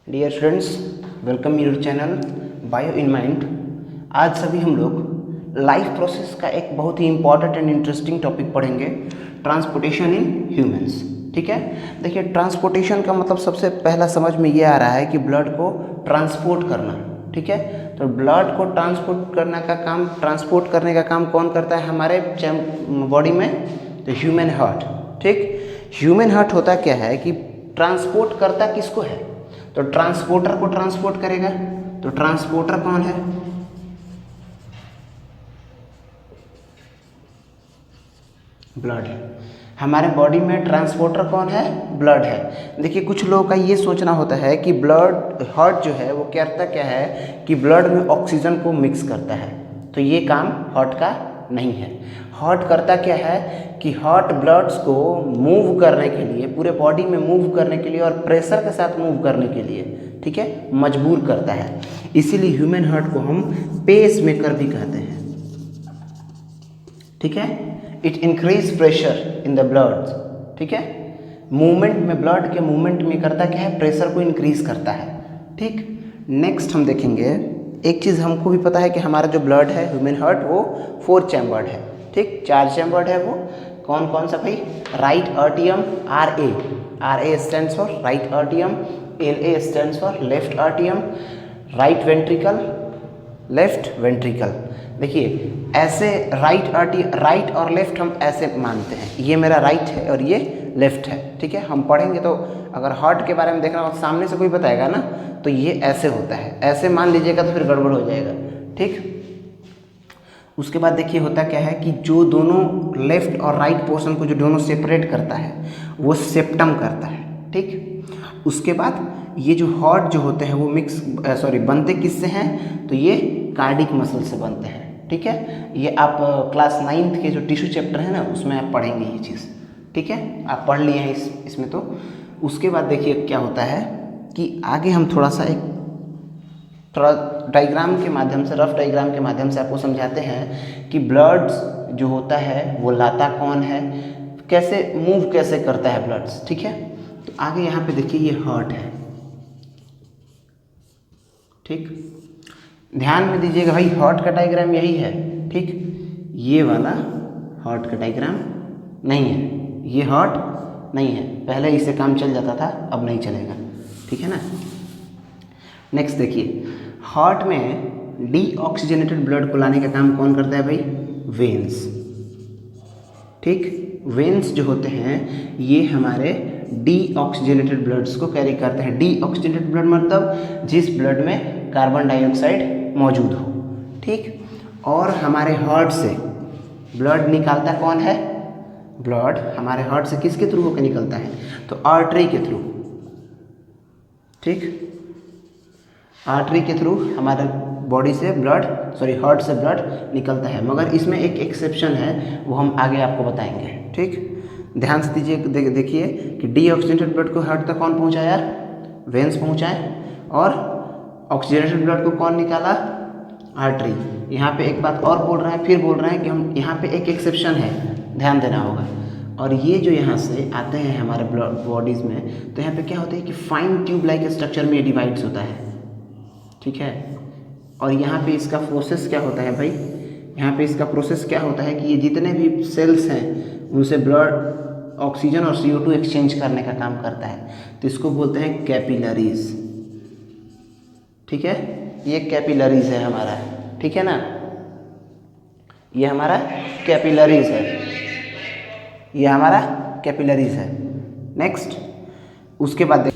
Dear students, welcome your channel bio in mind. आज सभी हम लोग लाइफ प्रोसेस का एक बहुत ही इम्पॉर्टेंट एंड इंटरेस्टिंग टॉपिक पढ़ेंगे, ट्रांसपोर्टेशन इन ह्यूमंस। ठीक है, देखिए ट्रांसपोर्टेशन का मतलब सबसे पहला समझ में ये आ रहा है कि ब्लड को ट्रांसपोर्ट करना। ठीक है, तो ब्लड को ट्रांसपोर्ट करने का काम कौन करता है हमारे बॉडी में? तो ह्यूमन हार्ट। ठीक, ह्यूमन हार्ट होता क्या है कि ट्रांसपोर्ट करता किसको है? तो ट्रांसपोर्टर को ट्रांसपोर्ट करेगा। तो ट्रांसपोर्टर कौन है? ब्लड है। हमारे बॉडी में ट्रांसपोर्टर कौन है? ब्लड है। देखिए कुछ लोगों का ये सोचना होता है कि ब्लड हार्ट जो है वो करता क्या है कि ब्लड में ऑक्सीजन को मिक्स करता है। तो ये काम हार्ट का नहीं है। हार्ट करता क्या है कि हार्ट ब्लड्स को मूव करने के लिए, पूरे बॉडी में मूव करने के लिए और प्रेशर के साथ मूव करने के लिए, ठीक है, मजबूर करता है। इसीलिए ह्यूमन हार्ट को हम पेस मेकर भी कहते हैं। ठीक है, it increase pressure in the blood. ठीक है, मूवमेंट में, ब्लड के मूवमेंट में करता क्या है? प्रेशर को इंक्रीज करता है। ठीक, नेक्स्ट हम देखेंगे, एक चीज़ हमको भी पता है कि हमारा जो ब्लड है ह्यूमन हार्ट वो 4 चैम्बर्ड है। ठीक, 4 चैम्बर्ड है। वो कौन कौन सा भाई? राइट आर्टियम, RA स्टैंड्स फॉर राइट आर्टियम, LA स्टैंड्स फॉर लेफ्ट आर्टियम, राइट वेंट्रिकल, लेफ्ट वेंट्रिकल। देखिए ऐसे राइट और लेफ्ट हम ऐसे मानते हैं, ये मेरा राइट है और ये लेफ्ट है। ठीक है, हम पढ़ेंगे तो अगर हार्ट के बारे में देखना हो सामने से कोई बताएगा ना तो ये ऐसे होता है, ऐसे मान लीजिएगा तो फिर गड़बड़ हो जाएगा। ठीक, उसके बाद देखिए होता क्या है कि जो दोनों लेफ्ट और राइट पोर्शन को जो दोनों सेपरेट करता है वो सेप्टम करता है। ठीक, उसके बाद ये जो हार्ट जो होते हैं वो बनते किससे हैं? तो ये कार्डिक मसल से बनते हैं। ठीक है, ये आप क्लास 9th के जो टिश्यू चैप्टर है ना उसमें आप पढ़ेंगे ये चीज़। ठीक है, आप पढ़ लिए हैं इसमें। तो उसके बाद देखिए क्या होता है कि आगे हम थोड़ा डायग्राम के माध्यम से, रफ डायग्राम के माध्यम से आपको समझाते हैं कि ब्लड्स जो होता है वो लाता कौन है, कैसे मूव कैसे करता है ब्लड्स। ठीक है, तो आगे यहाँ पे देखिए ये हार्ट है। ठीक, ध्यान में दीजिएगा भाई, हार्ट का डायग्राम यही है। ठीक, ये वाला हार्ट का डायग्राम नहीं है, ये हार्ट नहीं है। पहले इससे काम चल जाता था, अब नहीं चलेगा। ठीक है ना। नेक्स्ट देखिए, हार्ट में डीऑक्सीजनेटेड ब्लड को लाने का काम कौन करता है भाई? वेन्स। ठीक, वेन्स जो होते हैं ये हमारे डीऑक्सीजनेटेड ब्लड्स को कैरी करते हैं। डीऑक्सीजनेटेड ब्लड मतलब जिस ब्लड में कार्बन डाइऑक्साइड मौजूद हो। ठीक, और हमारे हार्ट से ब्लड निकालता कौन है? ब्लड हमारे हार्ट से किसके थ्रू होकर निकलता है? तो आर्टरी के थ्रू। ठीक, आर्टरी के थ्रू हमारे बॉडी से हार्ट से ब्लड निकलता है। मगर इसमें एक एक्सेप्शन है, वो हम आगे आपको बताएंगे। ठीक, ध्यान से दीजिए, देखिए कि डीऑक्सीजनेटेड ब्लड को हार्ट तक कौन पहुंचाया? वेन्स पहुंचाए। और ऑक्सीजनेटेड ब्लड को कौन निकाला? आर्टरी। यहाँ पे एक बात और बोल रहे हैं, फिर बोल रहे हैं कि हम यहाँ पे एक एक्सेप्शन है, ध्यान देना होगा। और ये जो यहाँ से आते हैं हमारे ब्लड बॉडीज़ में, तो यहाँ पे क्या होता है कि फाइन ट्यूब लाइक स्ट्रक्चर में डिवाइड्स होता है। ठीक है, और यहाँ पे इसका प्रोसेस क्या होता है भाई? यहाँ पे इसका प्रोसेस क्या होता है कि ये जितने भी सेल्स हैं उनसे ब्लड ऑक्सीजन और CO2 एक्सचेंज करने का काम करता है। तो इसको बोलते हैं कैपिलरीज। ठीक है, ये कैपिलरीज है हमारा। ठीक है ना, ये हमारा कैपिलरीज है, ये हमारा कैपिलरीज है। नेक्स्ट, उसके बाद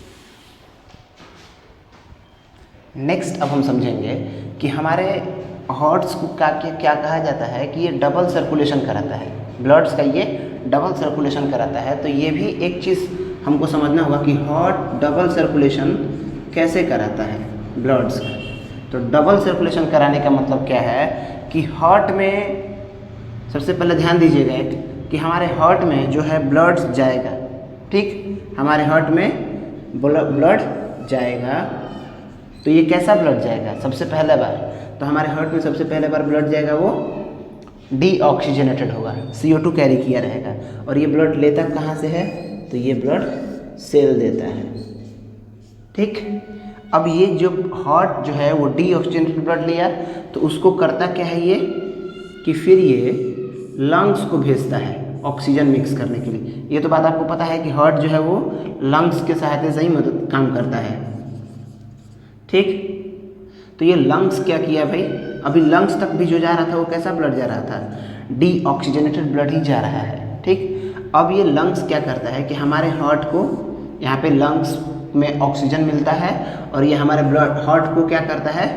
नेक्स्ट अब हम समझेंगे कि हमारे हार्ट्स को क्या कहा जाता है कि ये डबल सर्कुलेशन कराता है, ब्लड्स का ये डबल सर्कुलेशन कराता है। तो ये भी एक चीज़ हमको समझना होगा कि हार्ट डबल सर्कुलेशन कैसे कराता है ब्लड्स का। तो डबल सर्कुलेशन कराने का मतलब क्या है कि हार्ट में, सबसे पहले ध्यान दीजिएगा कि हमारे हार्ट में जो है ब्लड जाएगा। ठीक, हमारे हार्ट में ब्लड जाएगा। तो ये कैसा ब्लड जाएगा? सबसे पहले बार तो हमारे हार्ट में सबसे पहले बार ब्लड जाएगा वो डीऑक्सीजनेटेड होगा, CO2 कैरी किया रहेगा। और ये ब्लड लेता कहाँ से है? तो ये ब्लड सेल देता है। ठीक, अब ये जो हार्ट जो है वो डीऑक्सीजनेटेड ब्लड लिया, तो उसको करता क्या है ये कि फिर ये लंग्स को भेजता है ऑक्सीजन मिक्स करने के लिए। ये तो बात आपको पता है कि हार्ट जो है वो लंग्स के सहायता से ही मदद काम करता है, ठीक। तो ये लंग्स क्या किया भाई, अभी लंग्स तक भी जो जा रहा था वो कैसा ब्लड जा रहा था, डीऑक्सीजनेटेड ब्लड ही जा रहा है, ठीक। अब ये लंग्स क्या करता है कि हमारे हार्ट को यहाँ पे लंग्स में ऑक्सीजन मिलता है और ये हमारे ब्लड हार्ट को क्या करता है,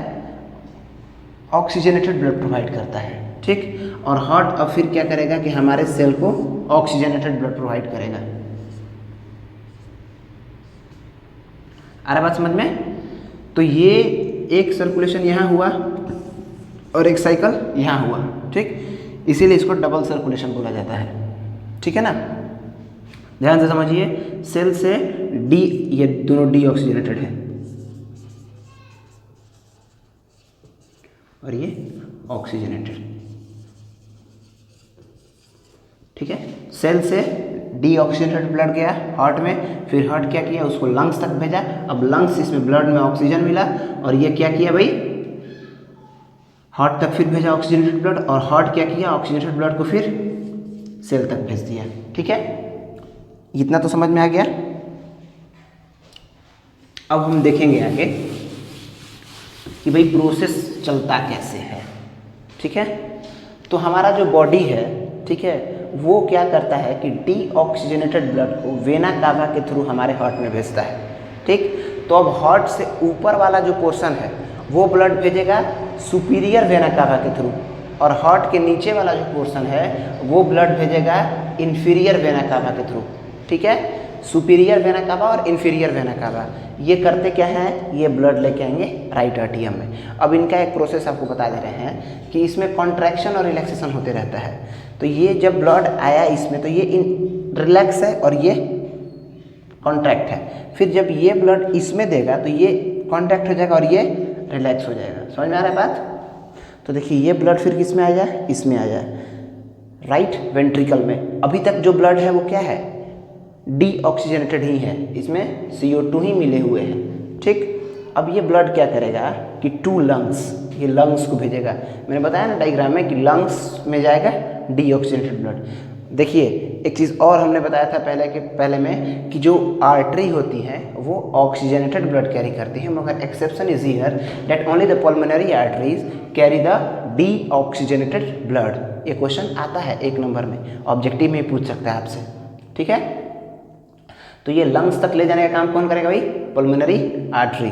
ऑक्सीजनेटेड ब्लड प्रोवाइड करता है, ठीक। और हार्ट अब फिर क्या करेगा कि हमारे सेल को ऑक्सीजनेटेड ब्लड प्रोवाइड करेगा। आ रहा बात समझ में? तो ये एक सर्कुलेशन यहाँ हुआ और एक साइकिल यहाँ हुआ, ठीक। इसीलिए इसको डबल सर्कुलेशन बोला जाता है, ठीक है ना। ध्यान से समझिए, सेल से डी, ये दोनों डीऑक्सीजनेटेड है और ये ऑक्सीजनेटेड, ठीक है। सेल से डीऑक्सीजनेटेड ब्लड गया हार्ट में, फिर हार्ट क्या किया, उसको लंग्स तक भेजा। अब लंग्स इसमें ब्लड में ऑक्सीजन मिला और ये क्या किया भाई, हार्ट तक फिर भेजा ऑक्सीजनेटेड ब्लड, और हार्ट क्या किया, ऑक्सीजनेटेड ब्लड को फिर सेल तक भेज दिया, ठीक है। इतना तो समझ में आ गया। अब हम देखेंगे आगे कि भाई प्रोसेस चलता कैसे है, ठीक है। तो हमारा जो बॉडी है, ठीक है, वो क्या करता है कि डीऑक्सीजनेटेड ब्लड को वेना कावा के थ्रू हमारे हार्ट में भेजता है, ठीक। तो अब हार्ट से ऊपर वाला जो पोर्शन है वो ब्लड भेजेगा सुपीरियर वेना कावा के थ्रू, और हार्ट के नीचे वाला जो पोर्शन है वो ब्लड भेजेगा इन्फीरियर वेना कावा के थ्रू, ठीक है। सुपीरियर वेना कावा और इन्फीरियर वेना कावा ये करते क्या हैं, ये ब्लड लेके आएंगे राइट आर्टियम में। अब इनका एक प्रोसेस आपको बता दे रहे हैं कि इसमें कॉन्ट्रैक्शन और रिलैक्सेशन होते रहता है। तो ये जब ब्लड आया इसमें तो ये रिलैक्स है और ये कॉन्ट्रैक्ट है, फिर जब ये ब्लड इसमें देगा तो ये कॉन्ट्रैक्ट हो जाएगा और ये रिलैक्स हो जाएगा। समझ में आ रहा है बात? तो देखिए ये ब्लड फिर किस में आ जाए, इसमें आ जाए राइट वेंट्रिकल में। अभी तक जो ब्लड है वो क्या है, डीऑक्सीजनेटेड ही है, इसमें CO2 ही मिले हुए हैं, ठीक। अब ये ब्लड क्या करेगा कि टू लंग्स, ये लंग्स को भेजेगा। मैंने बताया ना डायग्राम में कि लंग्स में जाएगा डीऑक्सीजनेटेड ब्लड। देखिए एक चीज़ और हमने बताया था पहले में कि जो आर्टरी होती हैं वो ऑक्सीजनेटेड ब्लड कैरी करती हैं, मगर exception is here that only the pulmonary arteries carry the deoxygenated blood. ये क्वेश्चन आता है 1 नंबर में, ऑब्जेक्टिव में पूछ सकता है आपसे, ठीक है। तो ये लंग्स तक ले जाने का काम कौन करेगा भाई, पल्मोनरी आर्टरी,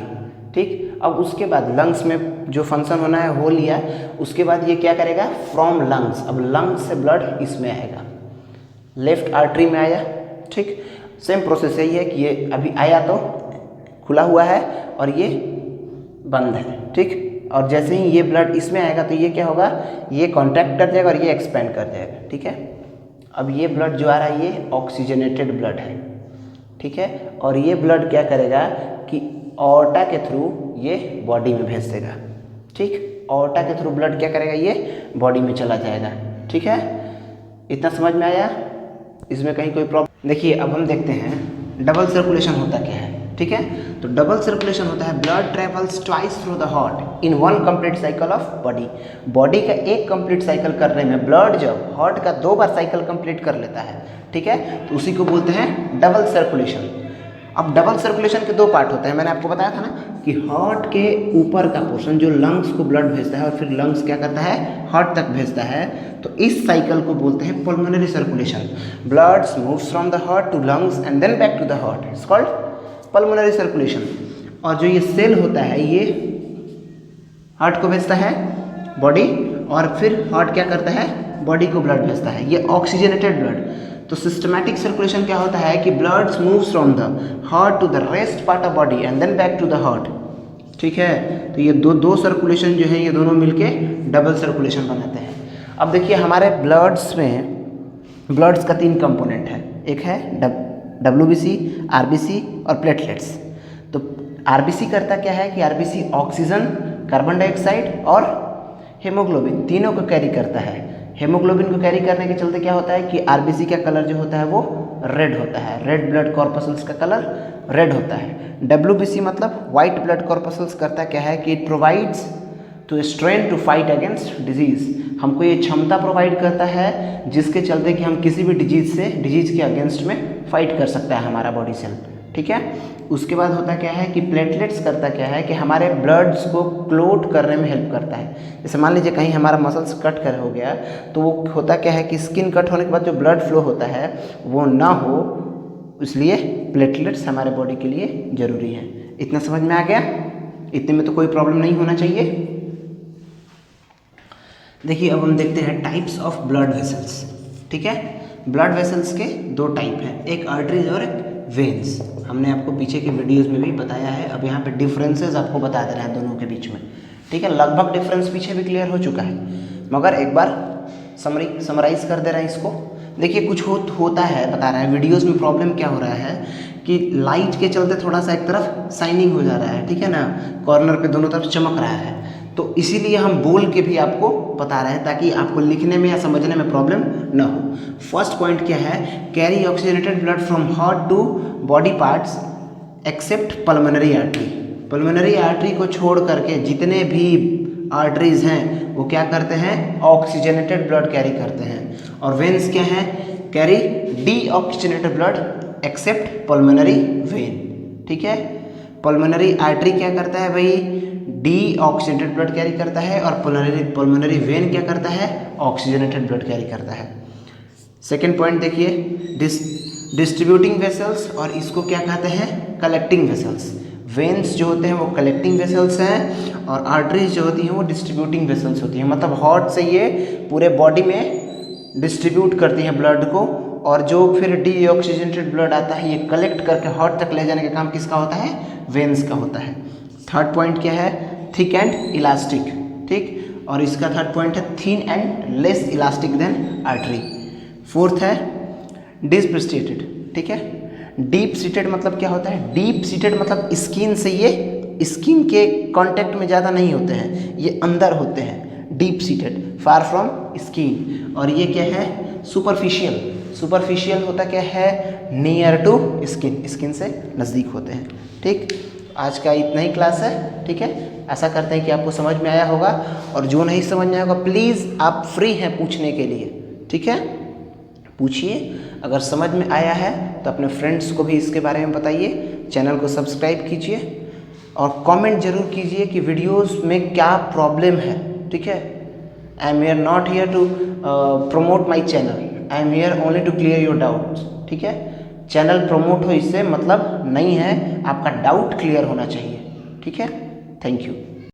ठीक। अब उसके बाद लंग्स में जो फंक्शन होना है हो लिया, उसके बाद ये क्या करेगा, फ्रॉम लंग्स, अब लंग्स से ब्लड इसमें आएगा, लेफ्ट आर्टरी में आया, ठीक। सेम प्रोसेस यही है कि ये अभी आया तो खुला हुआ है और ये बंद है, ठीक। और जैसे ही ये ब्लड इसमें आएगा तो ये क्या होगा, ये कॉन्ट्रैक्ट कर जाएगा और ये एक्सपेंड कर जाएगा, ठीक है। अब ये ब्लड जो आ रहा है ये ऑक्सीजनेटेड ब्लड है, ठीक है। और ये ब्लड क्या करेगा कि ऑर्टा के थ्रू ये बॉडी में भेज देगा, ठीक। ऑर्टा के थ्रू ब्लड क्या करेगा, ये बॉडी में चला जाएगा, ठीक है। इतना समझ में आया? इसमें कहीं कोई प्रॉब्लम? देखिए अब हम देखते हैं डबल सर्कुलेशन होता क्या है, ठीक है। तो डबल सर्कुलेशन होता है blood travels twice through the heart in 1 complete cycle of body. Body का एक कंप्लीट साइकिल करने में ब्लड जब हार्ट का 2 बार साइकिल कंप्लीट कर लेता है, ठीक है, तो उसी को बोलते हैं डबल सर्कुलेशन। अब डबल सर्कुलेशन के 2 पार्ट होते हैं, मैंने आपको बताया था ना कि हार्ट के ऊपर का पोर्शन जो लंग्स को ब्लड भेजता है और फिर लंग्स क्या करता है, हार्ट तक भेजता है, तो इस साइकिल को बोलते हैं pulmonary circulation. Blood moves from the heart to lungs and then back to the heart, it's called pulmonary circulation. और जो ये सेल होता है ये हार्ट को भेजता है बॉडी, और फिर हार्ट क्या करता है, बॉडी को ब्लड भेजता है, ये ऑक्सीजनेटेड ब्लड। तो सिस्टमैटिक सर्कुलेशन क्या होता है कि blood moves from the heart to the rest part of body and then back to the heart, ठीक है। तो ये दो सर्कुलेशन जो है ये दोनों मिलके डबल सर्कुलेशन बनाते हैं। अब देखिए हमारे ब्लड्स में ब्लड्स का 3 कंपोनेंट है, एक है WBC, RBC और प्लेटलेट्स। तो RBC करता क्या है कि RBC ऑक्सीजन, कार्बन डाइऑक्साइड और हेमोग्लोबिन तीनों को कैरी करता है। हेमोग्लोबिन को कैरी करने के चलते क्या होता है कि RBC का कलर जो होता है वो रेड होता है, रेड ब्लड कॉर्पसल्स का कलर रेड होता है। WBC मतलब वाइट ब्लड कॉर्पसल्स करता क्या है कि it provides to strength to fight against disease, हमको ये क्षमता प्रोवाइड करता है जिसके चलते कि हम किसी भी डिजीज़ के अगेंस्ट में फाइट कर सकता है हमारा बॉडी सेल, ठीक है। उसके बाद होता क्या है कि प्लेटलेट्स करता क्या है कि हमारे ब्लड्स को क्लोट करने में हेल्प करता है। जैसे मान लीजिए कहीं हमारा मसल्स कट कर हो गया तो वो होता क्या है कि स्किन कट होने के बाद जो ब्लड फ्लो होता है वो ना हो, इसलिए प्लेटलेट्स हमारे बॉडी के लिए ज़रूरी है। इतना समझ में आ गया? इतने में तो कोई प्रॉब्लम नहीं होना चाहिए। देखिए अब हम देखते हैं टाइप्स ऑफ ब्लड वेसल्स, ठीक है। ब्लड वेसल्स के दो टाइप हैं, एक आर्टरीज और एक वेन्स। हमने आपको पीछे के वीडियोस में भी बताया है, अब यहाँ पे डिफरेंसेस आपको बता दे रहे हैं दोनों के बीच में, ठीक है। लगभग डिफरेंस पीछे भी क्लियर हो चुका है, मगर एक बार समराइज कर दे रहे हैं इसको। देखिए कुछ होता है, बता रहा है वीडियोस में प्रॉब्लम क्या हो रहा है कि लाइट के चलते थोड़ा सा एक तरफ शाइनिंग हो जा रहा है, ठीक है ना, कॉर्नर पे दोनों तरफ चमक रहा है, तो इसीलिए हम बोल के भी आपको बता रहे हैं ताकि आपको लिखने में या समझने में प्रॉब्लम ना हो। फर्स्ट पॉइंट क्या है, carry oxygenated blood from heart to body parts except pulmonary artery. Pulmonary artery को छोड़ करके जितने भी आर्टरीज हैं वो क्या करते हैं, ऑक्सीजनेटेड ब्लड कैरी करते हैं। और वेन्स क्या हैं, carry D oxygenated blood accept pulmonary vein, ठीक है। पल्मोनरी आर्टरी क्या करता है भाई, डी ऑक्सीजनेटेड ब्लड कैरी करता है, और पल्मोनरी वेन क्या करता है, ऑक्सीजनेटेड ब्लड कैरी करता है। सेकेंड पॉइंट देखिए, डिस्ट्रीब्यूटिंग वेसल्स, और इसको क्या कहते हैं, कलेक्टिंग वेसल्स। वेन्स जो होते हैं वो कलेक्टिंग वेसल्स हैं और आर्टरीज जो होती हैं वो डिस्ट्रीब्यूटिंग वेसल्स होती हैं। मतलब हार्ट से ये पूरे बॉडी में डिस्ट्रीब्यूट करती हैं ब्लड को, और जो फिर डी ऑक्सीजनेटेड ब्लड आता है ये कलेक्ट करके हार्ट तक ले जाने का काम किसका होता है, वेन्स का होता है। थर्ड पॉइंट क्या है, थिक एंड इलास्टिक, ठीक, और इसका थर्ड पॉइंट है thin and less elastic than artery. Fourth है डीप सीटेड, ठीक है। डीप सीटेड मतलब क्या होता है, डीप सीटेड मतलब स्किन से ये स्किन के कांटेक्ट में ज़्यादा नहीं होते हैं, ये अंदर होते हैं, deep seated, far from skin. और ये क्या है, सुपरफिशियल। सुपरफिशियल होता क्या है, नियर टू स्किन, स्किन से नज़दीक होते हैं, ठीक। आज का इतना ही क्लास है, ठीक है। ऐसा करते हैं कि आपको समझ में आया होगा, और जो नहीं समझ में आया होगा प्लीज़ आप फ्री हैं पूछने के लिए, ठीक है, पूछिए। अगर समझ में आया है तो अपने फ्रेंड्स को भी इसके बारे में बताइए, चैनल को सब्सक्राइब कीजिए और कमेंट जरूर कीजिए कि वीडियोस में क्या प्रॉब्लम है, ठीक है। I am here not here to promote my channel, I am here only to clear your doubts, ठीक है। चैनल प्रमोट हो इससे मतलब नहीं है, आपका डाउट क्लियर होना चाहिए, ठीक है। Thank you.